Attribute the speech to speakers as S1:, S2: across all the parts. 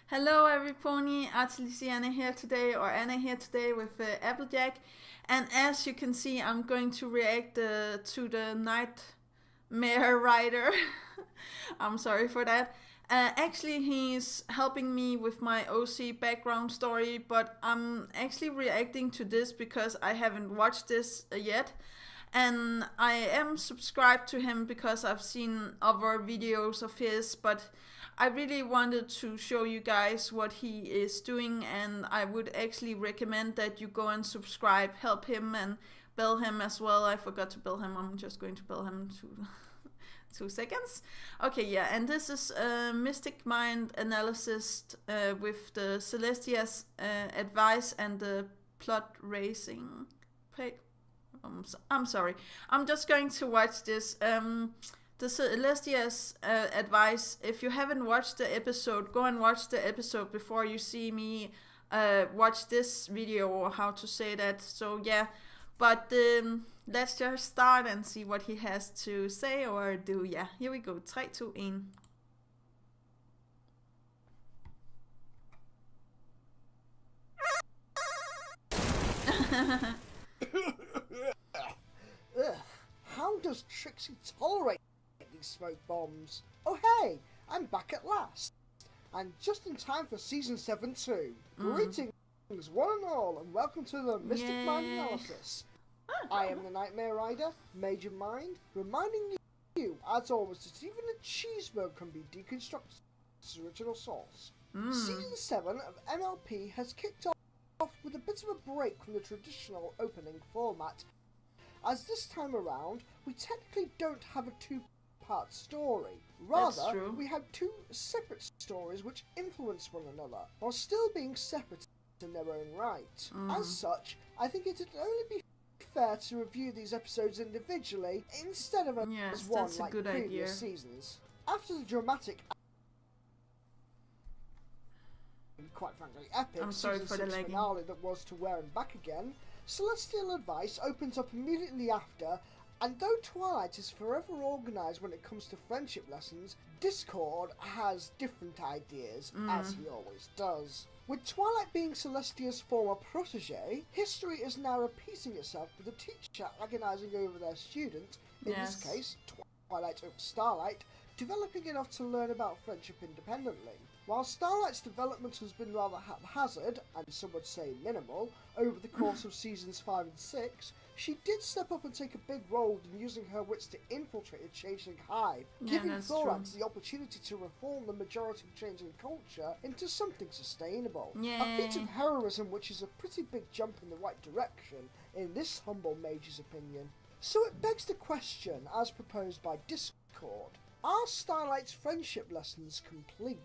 S1: Hello everypony, Artelisi Anna here today, or Anna here today with Applejack. And as you can see, I'm going to react to the Nightmare Rider. I'm sorry for that. Actually, he's helping me with my OC background story, but I'm actually reacting to this because I haven't watched this yet. And I am subscribed to him because I've seen other videos of his, but I really wanted to show you guys what he is doing, and I would actually recommend that you go and subscribe, help him, and bell him as well. I forgot to bell him. I'm just going to bell him to 2 seconds. Okay, yeah, and this is Mystic Mind analysis with the Celestia's advice and the plot racing. I'm sorry. I'm just going to watch this. The Celestia's advice. If you haven't watched the episode, go and watch the episode before you see me watch this video, or how to say that. So yeah, but let's just start and see what he has to say or do. Yeah, here we go. 3, 2, 1.
S2: Ugh, how does Trixie tolerate these smoke bombs? Oh hey, I'm back at last. And just in time for Season 7 too. Greetings one and all, and welcome to the Mystic Mind Analysis. I am the Nightmare Rider, Major Mind, reminding you, as always, that even a cheeseburger can be deconstructed to its original source. Season 7 of MLP has kicked off with a bit of a break from the traditional opening format, as this time around, we technically don't have a two-part story. Rather, we have two separate stories which influence one another, while still being separate in their own right. As such, I think it'd only be fair to review these episodes individually, instead of as one like previous seasons. After the dramatic and quite frankly epic Season 6 finale that was To Where and Back Again, Celestial Advice opens up immediately after, and though Twilight is forever organised when it comes to friendship lessons, Discord has different ideas, as he always does. With Twilight being Celestia's former protege, history is now repeating itself, with the teacher agonising over their student, in this case, Twilight over Starlight, developing enough to learn about friendship independently. While Starlight's development has been rather haphazard, and some would say minimal, over the course of Seasons 5 and 6, she did step up and take a big role in using her wits to infiltrate the Changeling Hive, giving Thorax the opportunity to reform the majority Changeling culture into something sustainable. A feat of heroism which is a pretty big jump in the right direction, in this humble mage's opinion. So it begs the question, as proposed by Discord, are Starlight's friendship lessons complete?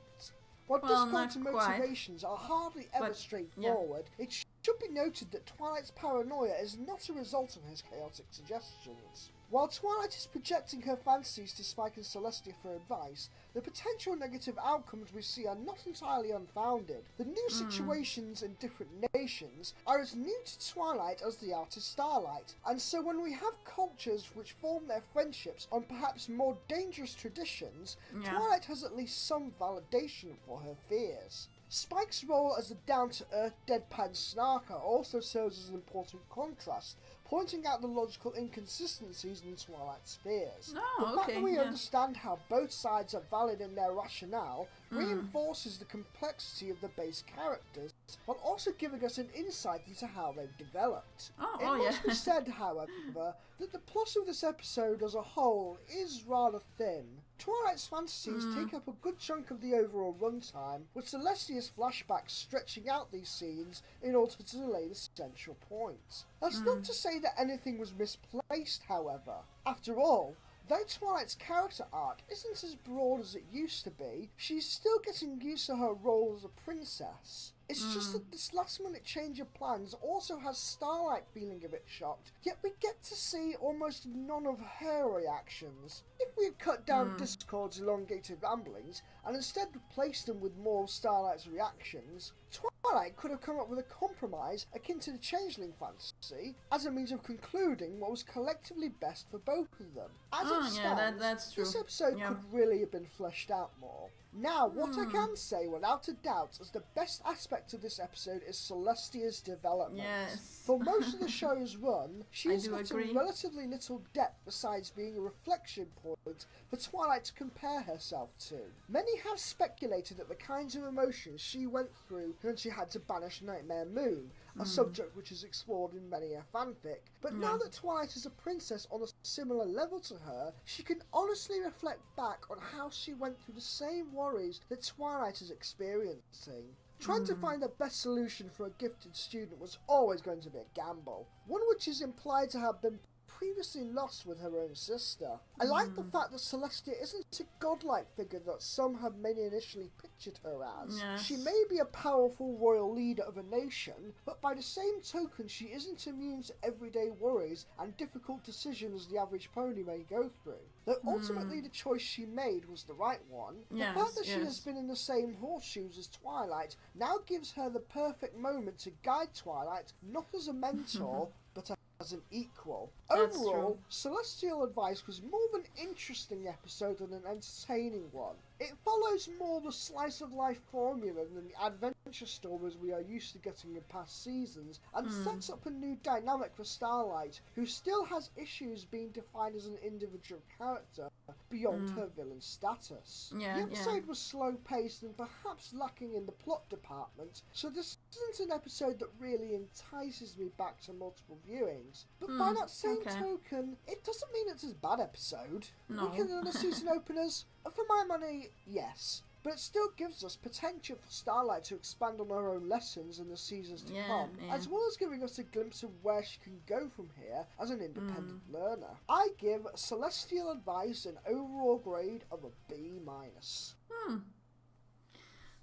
S2: While Discord's motivations are hardly ever straightforward, it should be noted that Twilight's paranoia is not a result of his chaotic suggestions. While Twilight is projecting her fantasies to Spike and Celestia for advice, the potential negative outcomes we see are not entirely unfounded. The new situations in different nations are as new to Twilight as they are to Starlight, and so when we have cultures which form their friendships on perhaps more dangerous traditions, Twilight has at least some validation for her fears. Spike's role as a down-to-earth, deadpan snarker also serves as an important contrast, pointing out the logical inconsistencies in Twilight's fears. The fact that we understand how both sides are valid in their rationale reinforces the complexity of the base characters, while also giving us an insight into how they've developed. It must be said, however, that the plot of this episode as a whole is rather thin. Twilight's fantasies take up a good chunk of the overall runtime, with Celestia's flashbacks stretching out these scenes in order to delay the central point. That's not to say that anything was misplaced, however. After all, though Twilight's character arc isn't as broad as it used to be, she's still getting used to her role as a princess. It's just that this last-minute change of plans also has Starlight feeling a bit shocked, yet we get to see almost none of her reactions. If we had cut down Discord's elongated ramblings, and instead replaced them with more of Starlight's reactions, Twilight could have come up with a compromise akin to the Changeling fantasy, as a means of concluding what was collectively best for both of them. As it stands,
S1: that's true.
S2: this episode could really have been fleshed out more. Now, what I can say without a doubt is the best aspect of this episode is Celestia's development.
S1: Yes.
S2: For most of the show's run, she's got a relatively little depth besides being a reflection point for Twilight to compare herself to. Many have speculated that the kinds of emotions she went through when she had to banish Nightmare Moon, a subject which is explored in many a fanfic. But now that Twilight is a princess on a similar level to her, she can honestly reflect back on how she went through the same worries that Twilight is experiencing. Trying to find the best solution for a gifted student was always going to be a gamble, one which is implied to have been previously lost with her own sister. I like the fact that Celestia isn't a godlike figure that some have maybe initially pictured her as.
S1: Yes.
S2: She may be a powerful royal leader of a nation, but by the same token she isn't immune to everyday worries and difficult decisions the average pony may go through. Though ultimately the choice she made was the right one, the fact that she has been in the same horseshoes as Twilight now gives her the perfect moment to guide Twilight, not as a mentor, but as an equal.
S1: That's
S2: Overall,
S1: true.
S2: Celestial Advice was more of an interesting episode than an entertaining one. It follows more the slice of life formula than the adventure stories we are used to getting in past seasons, and sets up a new dynamic for Starlight, who still has issues being defined as an individual character beyond her villain status.
S1: Yeah,
S2: the episode was slow paced and perhaps lacking in the plot department, so this isn't an episode that really entices me back to multiple viewings. But by that same token, it doesn't mean it's a bad episode.
S1: No.
S2: We can run the season openers. For my money, yes. But it still gives us potential for Starlight to expand on her own lessons in the seasons to come, as well as giving us a glimpse of where she can go from here as an independent learner. I give Celestial Advice an overall grade of a B-.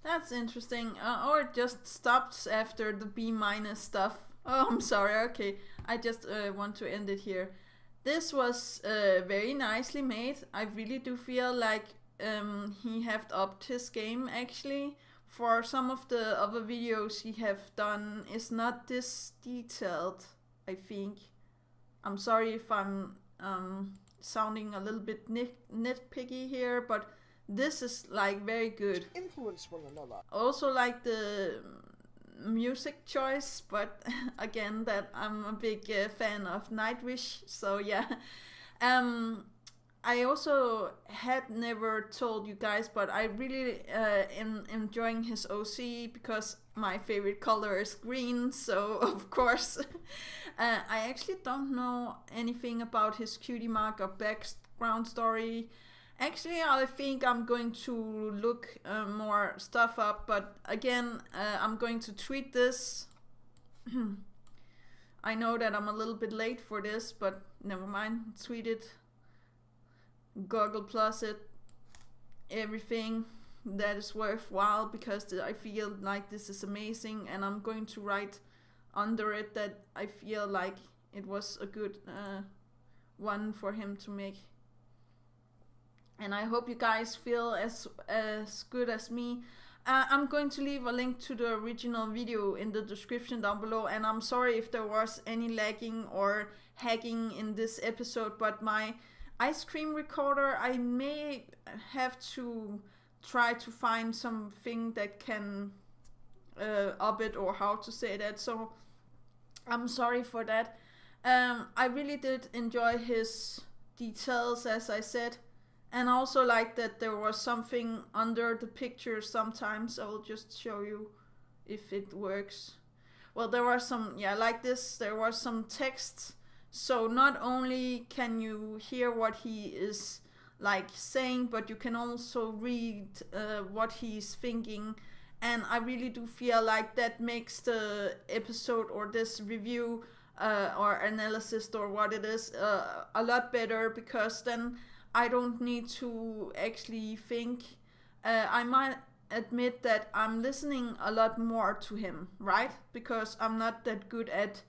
S1: That's interesting. Or it just stops after the B- stuff. Oh, I'm sorry. Okay, I just want to end it here. This was very nicely made. I really do feel like he have upped his game actually. For some of the other videos he have done is not this detailed, I think. I'm sorry if I'm sounding a little bit nitpicky here, but this is like very good.
S2: Influence one another.
S1: Also like the music choice, but again that I'm a big fan of Nightwish, so yeah. I also had never told you guys, but I really am enjoying his OC because my favorite color is green, so of course. I actually don't know anything about his cutie mark or background story. Actually, I think I'm going to look more stuff up, but again, I'm going to tweet this. I know that I'm a little bit late for this, but never mind, tweet it. Google Plus it, everything that is worthwhile, because I feel like this is amazing, and I'm going to write under it that I feel like it was a good one for him to make. And I hope you guys feel as good as me. I'm going to leave a link to the original video in the description down below, and I'm sorry if there was any lagging or hacking in this episode, but my ice cream recorder, I may have to try to find something that can up it, or how to say that, so I'm sorry for that. I really did enjoy his details, as I said, and also like that there was something under the picture sometimes. I'll just show you if it works. Well, there was some, yeah, like this, there was some text. So not only can you hear what he is like saying, but you can also read what he's thinking. And I really do feel like that makes the episode or this review or analysis or what it is a lot better, because then I don't need to actually think. I might admit that I'm listening a lot more to him, right? Because I'm not that good at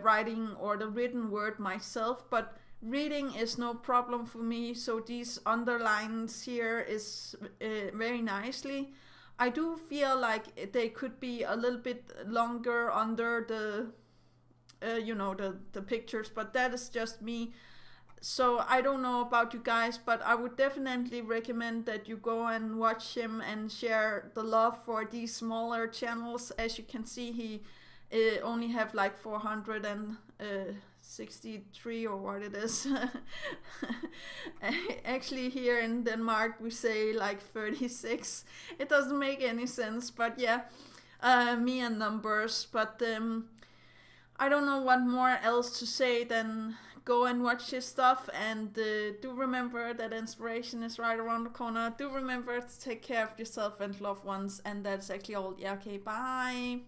S1: writing or the written word myself, but reading is no problem for me, so these underlines here is very nicely. I do feel like they could be a little bit longer under the the pictures, but that is just me. So I don't know about you guys, but I would definitely recommend that you go and watch him and share the love for these smaller channels. As you can see, he only have like 463 or what it is. Actually, here in Denmark we say like 36. It doesn't make any sense, but yeah, me and numbers. But I don't know what more else to say than go and watch his stuff, and do remember that inspiration is right around the corner. Do remember to take care of yourself and loved ones, and that's actually all. Yeah, okay, bye.